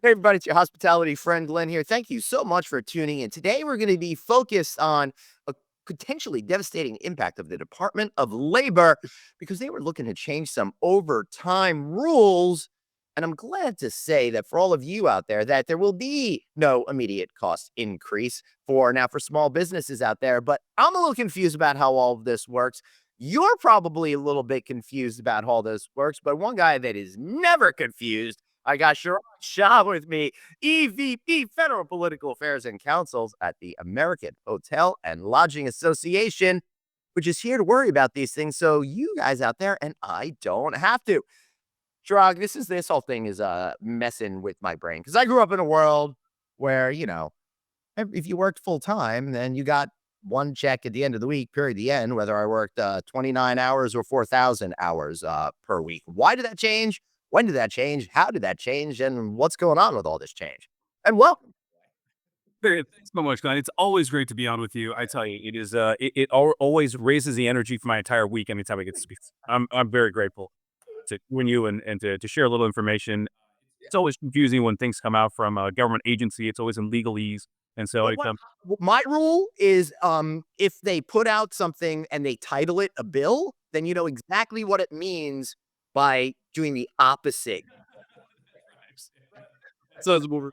Hey, everybody, it's your hospitality friend Glenn here. Thank you so much for tuning in. Today, we're going to be focused on a potentially devastating impact of the Department of Labor because they were looking to change some overtime rules. And I'm glad to say that for all of you out there, that there will be no immediate cost increase for small businesses out there. But I'm a little confused about how all of this works. You're probably a little bit confused about how all this works, but one guy that is never confused, I got Chirag Shah with me, EVP Federal Political Affairs and Councils at the American Hotel and Lodging Association, which is here to worry about these things so you guys out there and I don't have to. Chirag, this whole thing is messing with my brain because I grew up in a world where, if you worked full time, then you got one check at the end of the week, period, the end, whether I worked 29 hours or 4,000 hours per week. Why did that change? When did that change? How did that change? And what's going on with all this change? And welcome. Thanks so much, Glenn. It's always great to be on with you. I tell you, always raises the energy for my entire week anytime I get to speak. I'm very grateful to you and to share a little information. It's always confusing when things come out from a government agency. It's always in legalese, and so Well, my rule is if they put out something and they title it a bill, then you know exactly what it means by doing the opposite. so it's more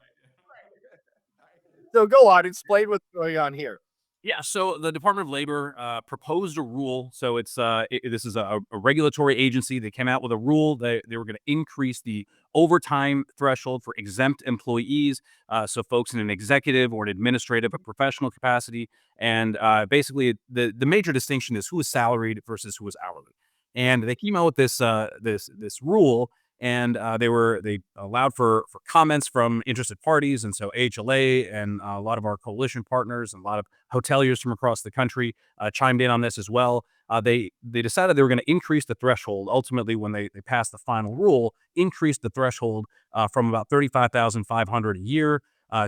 So go on, explain what's going on here. Yeah, so the Department of Labor proposed a rule. So this is a regulatory agency. They came out with a rule that they were going to increase the overtime threshold for exempt employees. So folks in an executive or an administrative or professional capacity. And basically, the major distinction is who is salaried versus who is hourly. And they came out with this rule, and they allowed for comments from interested parties, and so AHLA and a lot of our coalition partners and a lot of hoteliers from across the country chimed in on this as well. They decided they were going to increase the threshold. Ultimately, when they passed the final rule, increased the threshold from about 35,500 a year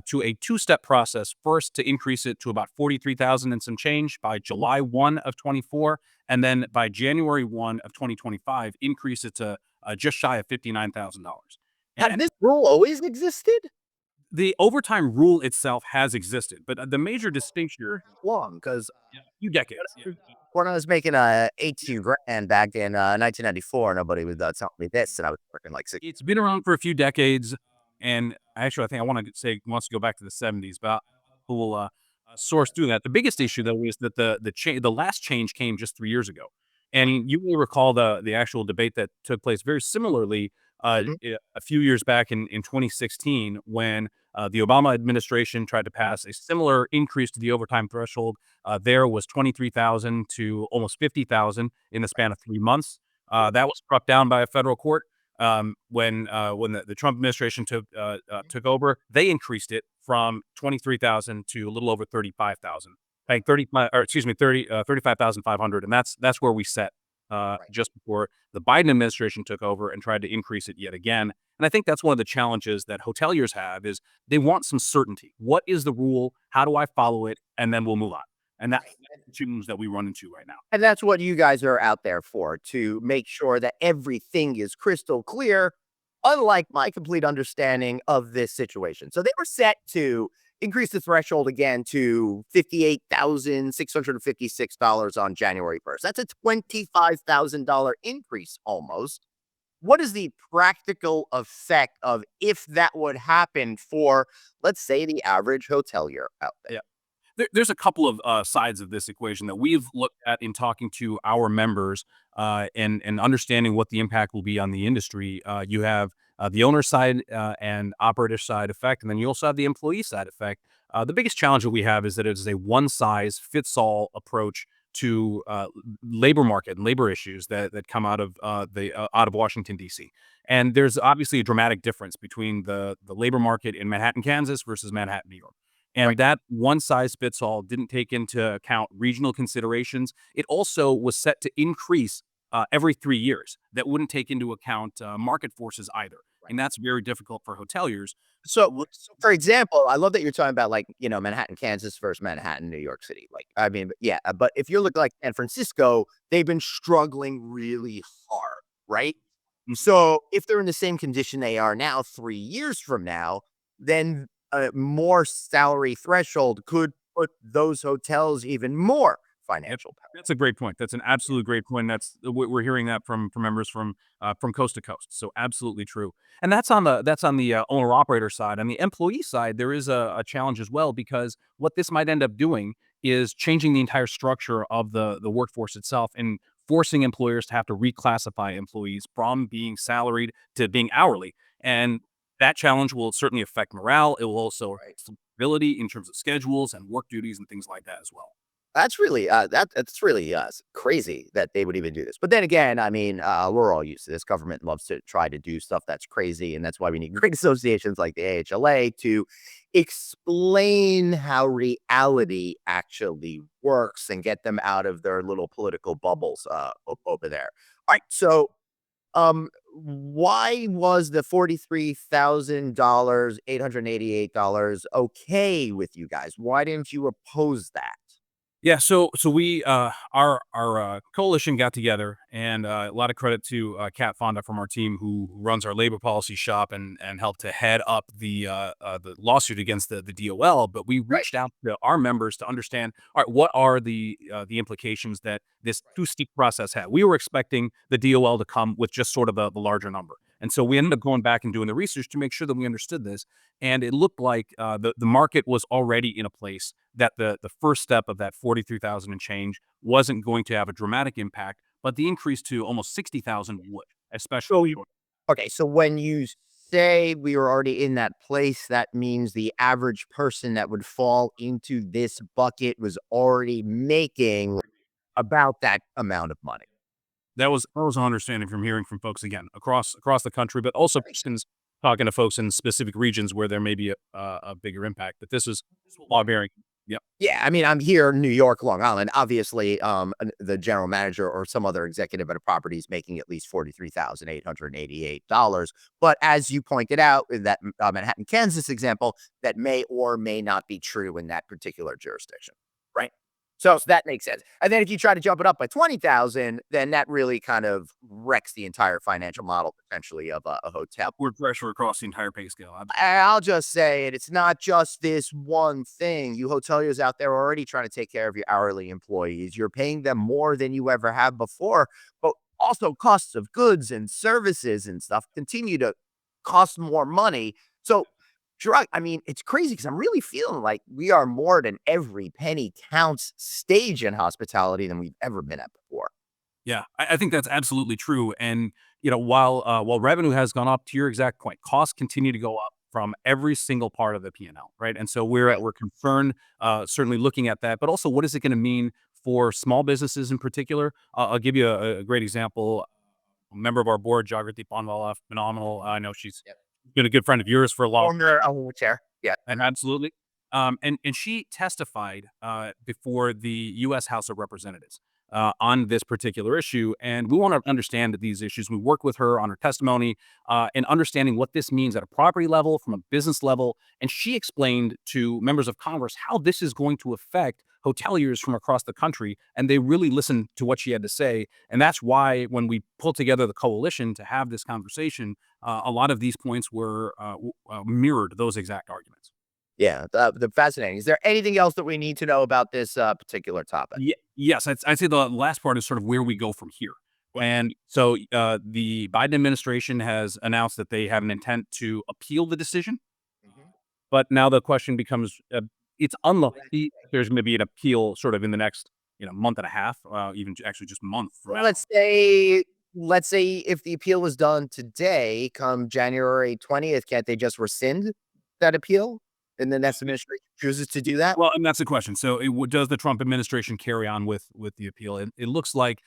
to a two-step process. First, to increase it to about 43,000 and some change by July 1 of 24, and then by January 1 of 2025, increase it to just shy of $59,000. Has And this rule always existed? the overtime rule itself has existed, but the major distinction, Long because yeah, few decades. Yeah. when I was making 18 grand back in 1994, nobody was telling me this, and I was working like six. It's been around for a few decades, and actually, I think I want to say wants to go back to the 70s, but we'll source through that. The biggest issue, though, is that the last change came just 3 years ago, and you may recall the actual debate that took place very similarly a few years back in 2016 when the Obama administration tried to pass a similar increase to the overtime threshold. There was 23,000 to almost 50,000 in the span of 3 months. That was struck down by a federal court when the Trump administration took over. They increased it from 23,000 to a little over 35,000, like 35, or excuse me, 35,500, and that's where we set Right. just before the Biden administration took over and tried to increase it yet again. And I think that's one of the challenges that hoteliers have is they want some certainty. What is the rule? How do I follow it? And then we'll move on. And that's the challenge that we run into right now. And that's what you guys are out there for, to make sure that everything is crystal clear, unlike my complete understanding of this situation. So they were set to increase the threshold again to $58,656 on January 1st. That's a $25,000 increase almost. What is the practical effect of if that would happen for, let's say, the average hotelier out there? Yeah. There's a couple of sides of this equation that we've looked at in talking to our members and understanding what the impact will be on the industry. You have the owner side and operator side effect, and then you also have the employee side effect. The biggest challenge that we have is that it is a one size fits all approach to labor market and labor issues that come out of Washington D.C. And there's obviously a dramatic difference between the labor market in Manhattan, Kansas versus Manhattan, New York. And Right. that one size fits all didn't take into account regional considerations. It also was set to increase every 3 years. That wouldn't take into account market forces either. Right. And that's very difficult for hoteliers. So, for example, I love that you're talking about, like, Manhattan, Kansas versus Manhattan, New York City. Like, I mean, yeah, but if you're looking like San Francisco, they've been struggling really hard, right? So if they're in the same condition they are now 3 years from now, then a more salary threshold could put those hotels even more Yep. financial power. That's a great point. That's an absolute great point. We're hearing that from members from coast to coast. So absolutely true. And that's on the owner operator side. On the employee side, there is a challenge as well because what this might end up doing is changing the entire structure of the workforce itself and forcing employers to have to reclassify employees from being salaried to being hourly. And that challenge will certainly affect morale. It will also Right. affect stability in terms of schedules and work duties and things like that as well. That's really crazy that they would even do this. But then again, I mean, we're all used to this. Government loves to try to do stuff that's crazy, and that's why we need great associations like the AHLA to explain how reality actually works and get them out of their little political bubbles over there. All right, so why was the $43,000, $888 okay with you guys? Why didn't you oppose that? Yeah, so we our coalition got together, and a lot of credit to Kat Fonda from our team who runs our labor policy shop and helped to head up the lawsuit against the DOL. But we Right. reached out to our members to understand, all right, what are the implications that this too steep process had. We were expecting the DOL to come with just sort of the larger number, and so we ended up going back and doing the research to make sure that we understood this. And it looked like the market was already in a place that the first step of that 43,000 and change wasn't going to have a dramatic impact, but the increase to almost 60,000 would, especially. So okay, so when you say we were already in that place, that means the average person that would fall into this bucket was already making about that amount of money. That was our understanding from hearing from folks again across the country, but also That makes sense. since talking to folks in specific regions where there may be a bigger impact. But this is what we're hearing. Yep. Yeah, I mean, I'm here in New York, Long Island. Obviously, the general manager or some other executive at a property is making at least $43,888. But as you pointed out in that Manhattan, Kansas example, that may or may not be true in that particular jurisdiction, right? So that makes sense. And then if you try to jump it up by 20,000, then that really kind of wrecks the entire financial model potentially of a hotel. Upward pressure across the entire pay scale. I'll just say it. It's not just this one thing. You hoteliers out there are already trying to take care of your hourly employees. You're paying them more than you ever have before, but also costs of goods and services and stuff continue to cost more money. So, Chirag, I mean, it's crazy because I'm really feeling like we are more than every penny counts stage in hospitality than we've ever been at before. Yeah, I think that's absolutely true. And while revenue has gone up, to your exact point, costs continue to go up from every single part of the P&L, right? And so Right. we're concerned, certainly looking at that, but also what is it going to mean for small businesses in particular? I'll give you a great example. A member of our board, Jagrati Panwala, phenomenal. I know she's Yep. been a good friend of yours for a long. Owner of a wheelchair. Yeah. And absolutely. And she testified before the U.S. House of Representatives on this particular issue, and we want to understand these issues. We work with her on her testimony and understanding what this means at a property level, from a business level, and she explained to members of Congress how this is going to affect hoteliers from across the country, and they really listened to what she had to say, and that's why when we pulled together the coalition to have this conversation, a lot of these points were mirrored those exact arguments. Yeah, the fascinating. Is there anything else that we need to know about this, particular topic? Yes, I'd say the last part is sort of where we go from here. And so the Biden administration has announced that they have an intent to appeal the decision, Mhm. but now the question becomes, it's unlikely there's going to be an appeal sort of in the next month and a half, even actually just a month from Well, now. let's say if the appeal was done today, come January 20th, can't they just rescind that appeal? And then that's administration chooses to do that? Well, and that's the question. So, does the Trump administration carry on with the appeal? It looks like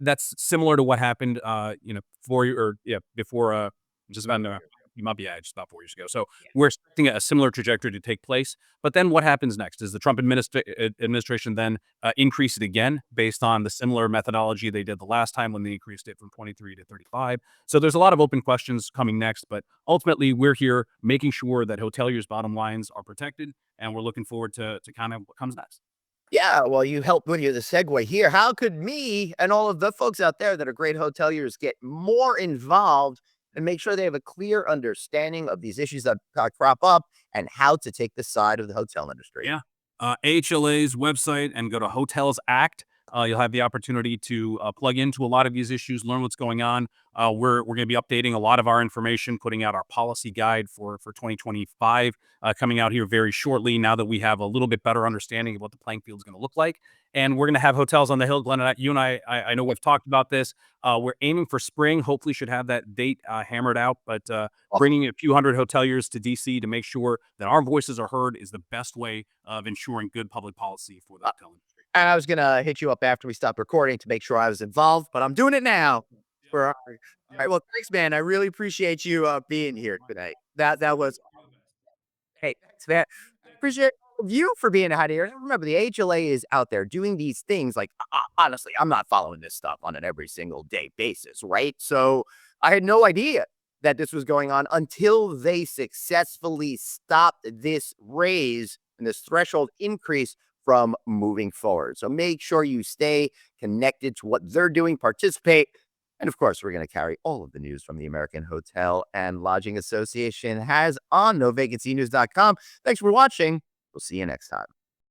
that's similar to what happened, 4 year or yeah, before just about you might be yeah, just about 4 years ago. So we're expecting a similar trajectory to take place. But then what happens next? Does the Trump administration then increase it again based on the similar methodology they did the last time when they increased it from 23 to 35? So there's a lot of open questions coming next, but ultimately we're here making sure that hoteliers' bottom lines are protected, and we're looking forward to kind of what comes next. Yeah, well, you helped with you the segue here. How could me and all of the folks out there that are great hoteliers get more involved and make sure they have a clear understanding of these issues that crop up and how to take the side of the hotel industry? Yeah. AHLA's website and go to Hotels Act. You'll have the opportunity to plug into a lot of these issues, learn what's going on. We're going to be updating a lot of our information, putting out our policy guide for 2025, coming out here very shortly. Now that we have a little bit better understanding of what the playing field is going to look like, and we're going to have hotels on the hill. Glenn, and you and I know we've talked about this. We're aiming for spring. Hopefully, should have that date hammered out. But bringing a few hundred hoteliers to DC to make sure that our voices are heard is the best way of ensuring good public policy for the hotel industry. And I was gonna hit you up after we stopped recording to make sure I was involved, but I'm doing it now. For all right. Well, thanks, man. I really appreciate you being here today. That was hey, thanks, man. I appreciate you for being out here. Remember, the HLA is out there doing these things. Like, honestly, I'm not following this stuff on an every single day basis, right? So I had no idea that this was going on until they successfully stopped this raise and this threshold increase from moving forward. So make sure you stay connected to what they're doing, participate. And of course, we're going to carry all of the news from the American Hotel and Lodging Association has on novacancynews.com. Thanks for watching. We'll see you next time.